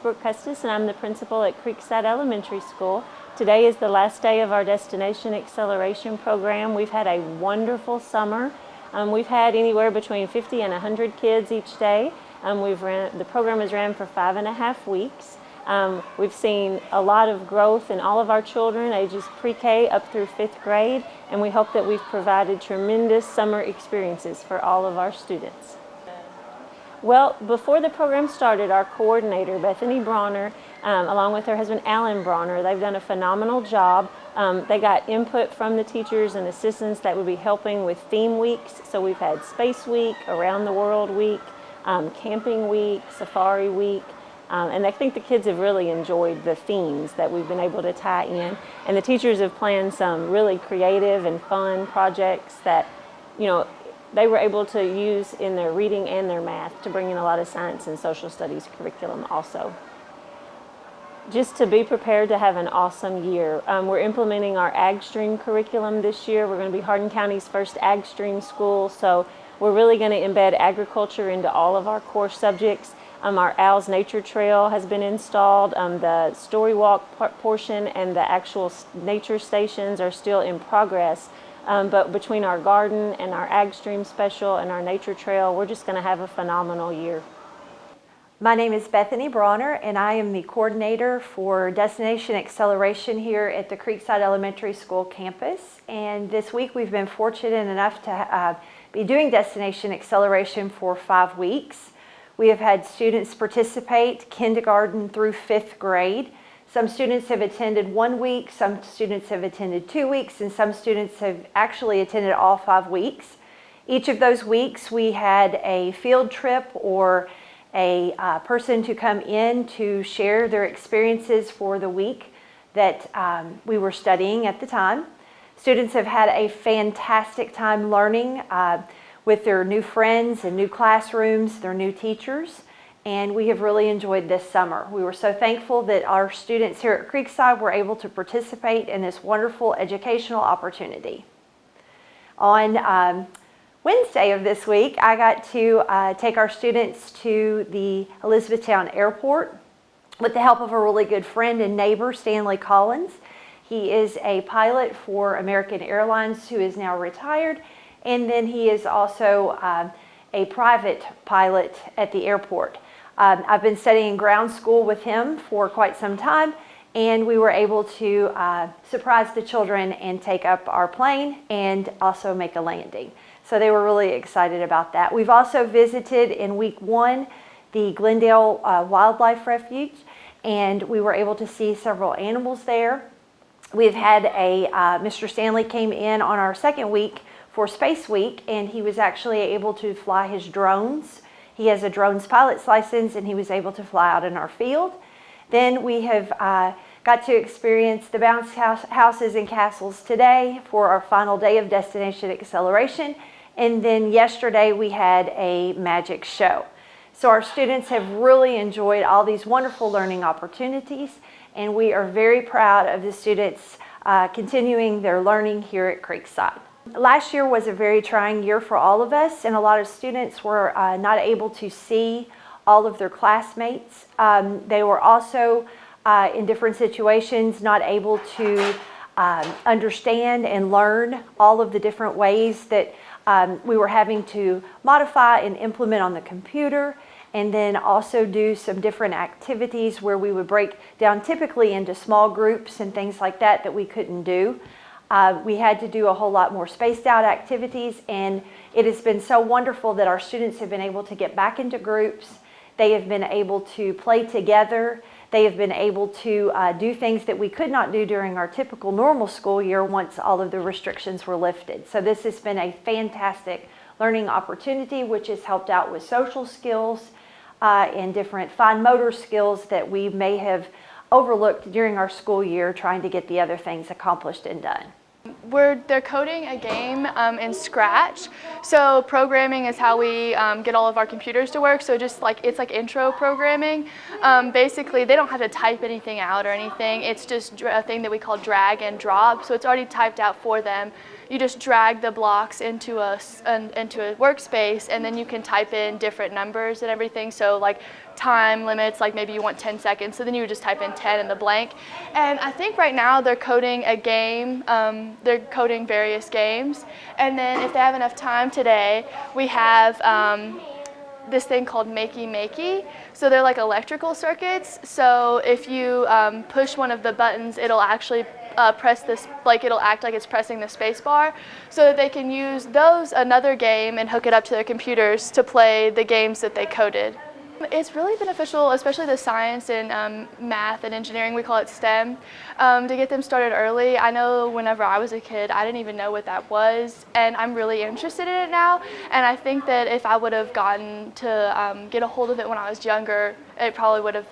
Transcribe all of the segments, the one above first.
Brooke Custis, and I'm the principal at Creekside Elementary School. Today is the last day of our Destination Acceleration program. We've had a wonderful summer. We've had anywhere between 50 and 100 kids each day. The program has ran for 5.5 weeks. We've seen a lot of growth in all of our children, ages pre-K up through 5th grade, and we hope that we've provided tremendous summer experiences for all of our students. Well, before the program started, our coordinator, Bethany Brawner, along with her husband, Alan Brawner, they've done a phenomenal job. They got input from the teachers and assistants that would be helping with theme weeks. So we've had Space Week, Around the World Week, Camping Week, Safari Week. And I think the kids have really enjoyed the themes that we've been able to tie in. And the teachers have planned some really creative and fun projects that, they were able to use in their reading and their math to bring in a lot of science and social studies curriculum also. Just to be prepared to have an awesome year. We're implementing our Ag Stream curriculum this year. We're going to be Hardin County's first Ag Stream school, so we're really going to embed agriculture into all of our core subjects. Our Owls Nature Trail has been installed. The Story Walk portion and the actual nature stations are still in progress. But between our garden and our Ag Stream special and our nature trail, we're just going to have a phenomenal year. My name is Bethany Brawner, and I am the coordinator for Destination Acceleration here at the Creekside Elementary School campus. And this week we've been fortunate enough to be doing Destination Acceleration for 5 weeks. We have had students participate kindergarten through 5th grade. Some students have attended 1 week, some students have attended 2 weeks, and some students have actually attended all 5 weeks. Each of those weeks we had a field trip or a person to come in to share their experiences for the week that we were studying at the time. Students have had a fantastic time learning with their new friends and new classrooms, their new teachers. And we have really enjoyed this summer. We were so thankful that our students here at Creekside were able to participate in this wonderful educational opportunity. On Wednesday of this week, I got to take our students to the Elizabethtown Airport with the help of a really good friend and neighbor, Stanley Collins. He is a pilot for American Airlines who is now retired, and then he is also a private pilot at the airport. I've been studying ground school with him for quite some time, and we were able to surprise the children and take up our plane and also make a landing. So they were really excited about that. We've also visited in week 1 the Glendale Wildlife Refuge, and we were able to see several animals there. We've had Mr. Stanley came in on our 2nd week for Space Week, and he was actually able to fly his drones. He has a drones pilot's license, and he was able to fly out in our field. Then we have got to experience the bounce houses and castles today for our final day of Destination Acceleration. And then yesterday we had a magic show. So our students have really enjoyed all these wonderful learning opportunities, and we are very proud of the students continuing their learning here at Creekside. Last year was a very trying year for all of us, and a lot of students were not able to see all of their classmates. They were also in different situations not able to understand and learn all of the different ways that we were having to modify and implement on the computer, and then also do some different activities where we would break down typically into small groups and things like that we couldn't do. We had to do a whole lot more spaced out activities, and it has been so wonderful that our students have been able to get back into groups. They have been able to play together. They have been able to do things that we could not do during our typical normal school year once all of the restrictions were lifted. So this has been a fantastic learning opportunity, which has helped out with social skills and different fine motor skills that we may have overlooked during our school year trying to get the other things accomplished and done. They're coding a game in Scratch. So programming is how we get all of our computers to work. So just like it's like intro programming. Basically, they don't have to type anything out or anything. It's just a thing that we call drag and drop. So it's already typed out for them. you just drag the blocks into a workspace, and then you can type in different numbers and everything. So like time limits, like maybe you want 10 seconds, so then you would just type in 10 in the blank. And I think right now they're coding a game, they're coding various games, and then if they have enough time today, we have this thing called Makey. So they're like electrical circuits, so if you push one of the buttons, it'll actually press this, like it'll act like it's pressing the space bar, so that they can use another game and hook it up to their computers to play the games that they coded. It's really beneficial, especially the science and math and engineering, we call it STEM, to get them started early. I know whenever I was a kid, I didn't even know what that was, and I'm really interested in it now. And I think that if I would have gotten to get a hold of it when I was younger, it probably would have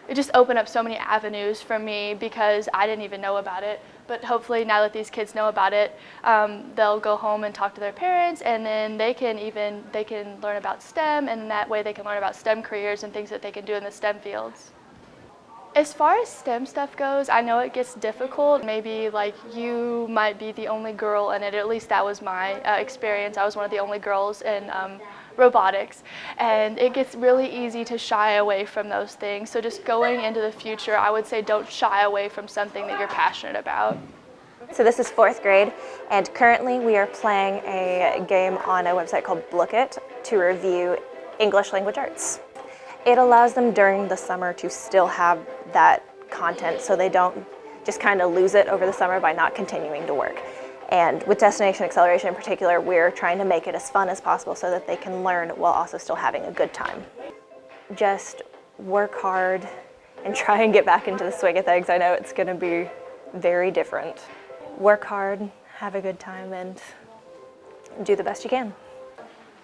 it just opened up so many avenues for me, because I didn't even know about it. But hopefully now that these kids know about it, they'll go home and talk to their parents, and then they can learn about STEM, and that way they can learn about STEM careers and things that they can do in the STEM fields. As far as STEM stuff goes, I know it gets difficult. Maybe like you might be the only girl in it. At least that was my experience. I was one of the only girls in robotics, and it gets really easy to shy away from those things. So just going into the future, I would say don't shy away from something that you're passionate about. So this is 4th grade, and currently we are playing a game on a website called Bookit to review English language arts. It allows them during the summer to still have that content, so they don't just kind of lose it over the summer by not continuing to work. And with Destination Acceleration in particular, we're trying to make it as fun as possible so that they can learn while also still having a good time. Just work hard and try and get back into the swing of things. I know it's going to be very different. Work hard, have a good time, and do the best you can.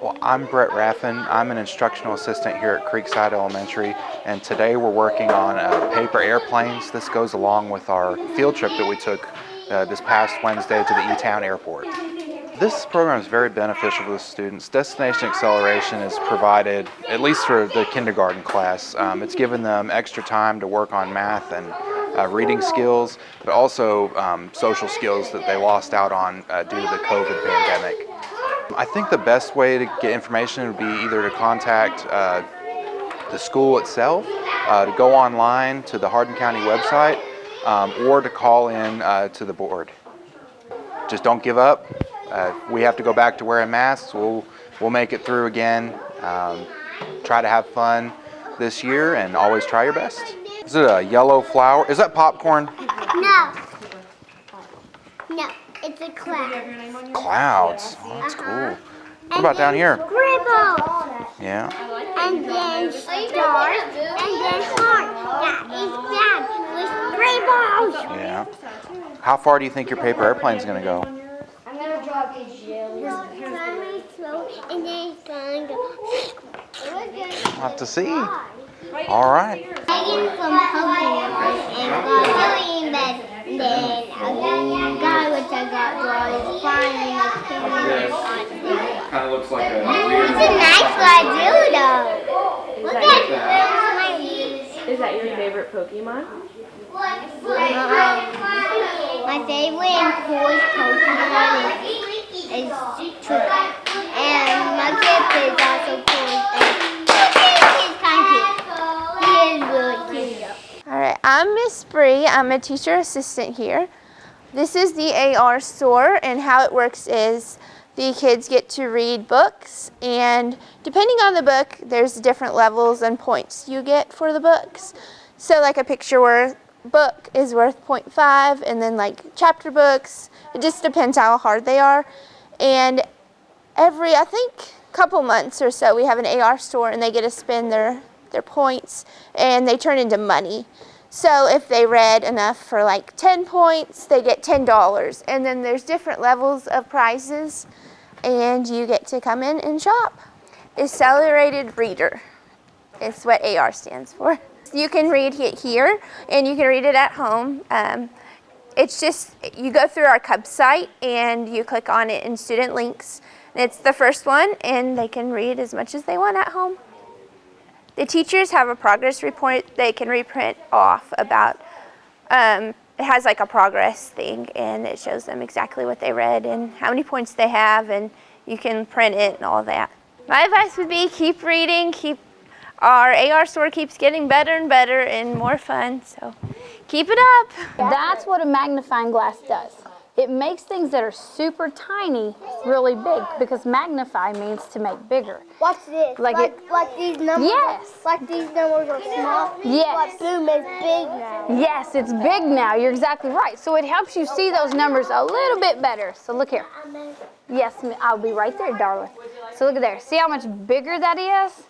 Well, I'm Ratn. I'm an instructional assistant here at Creekside Elementary, and today we're working on paper airplanes. This goes along with our field trip that we took this past Wednesday to the E-Town Airport. This program is very beneficial to the students. Destination Acceleration is provided, at least for the kindergarten class. It's given them extra time to work on math and reading skills, but also social skills that they lost out on due to the COVID pandemic. I think the best way to get information would be either to contact the school itself, to go online to the Hardin County website, or to call in to the board. Just don't give up. We have to go back to wearing masks. We'll make it through again. Try to have fun this year and always try your best. Is it a yellow flower? Is that popcorn? No. No, it's a cloud. Clouds. Oh, that's cool. What about down here? Scribble. Yeah. And then stars. And then heart. That is that with scribbles. Yeah. How far do you think your paper airplane's going to go? I'm going to draw a jelly. Here's my throat, and then it's going to go. We'll have to see. All right. Taking some Pokemon and doing that. Then a guy which I got was flying a camera on. Kind of looks like a It's a nice Ladudo. Look at my knees. Is that your favorite Pokemon? My favorite and coolest Pokemon is Chuka. And my kid is also cool. He's kind of cute. He is really cute. All right, I'm Miss Bree. I'm a teacher assistant here. This is the AR store, and how it works is the kids get to read books, and depending on the book, there's different levels and points you get for the books. So like a picture book is worth 0.5, and then like chapter books, it just depends how hard they are. And every, I think, couple months or so, we have an AR store, and they get to spend their points, and they turn into money. So if they read enough for like 10 points, they get $10. And then there's different levels of prizes, and you get to come in and shop. Accelerated Reader is what AR stands for. You can read it here, and you can read it at home. It's just, you go through our Cub site, and you click on it in Student Links. And it's the first one, and they can read as much as they want at home. The teachers have a progress report they can reprint off about it has like a progress thing, and it shows them exactly what they read and how many points they have, and you can print it and all that. My advice would be keep reading, our AR store keeps getting better and better and more fun, so keep it up. That's what a magnifying glass does. It makes things that are super tiny really big, because magnify means to make bigger. Watch this. Like these numbers. Yes. Like these numbers are small. Yes. But boom, it's big now. Yes, it's big now. You're exactly right. So it helps you see those numbers a little bit better. So look here. Yes, I'll be right there, darling. So look at there. See how much bigger that is?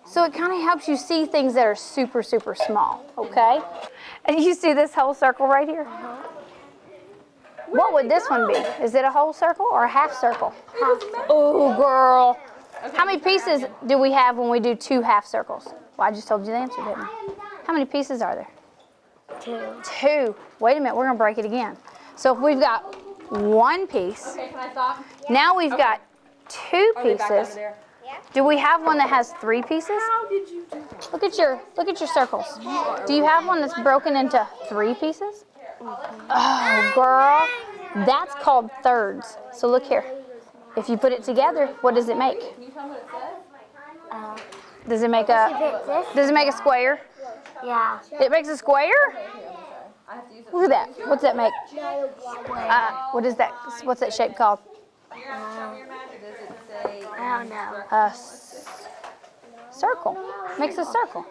So it kind of helps you see things that are super, super small, okay? And you see this whole circle right here? What would this one be? Is it a whole circle or a half circle? Oh, girl. How many pieces do we have when we do 2 half circles? Well, I just told you the answer, didn't I? How many pieces are there? 2. Wait a minute, we're going to break it again. So if we've got 1 piece, now we've got 2 pieces. Do we have one that has 3 pieces? Look at your circles. Do you have one that's broken into 3 pieces? Oh, girl, that's called thirds. So look here. If you put it together, what does it make? Does it make a square? Yeah. It makes a square? Look at that. What's that make? What is that? What's that shape called? I don't know. Circle. Makes a circle.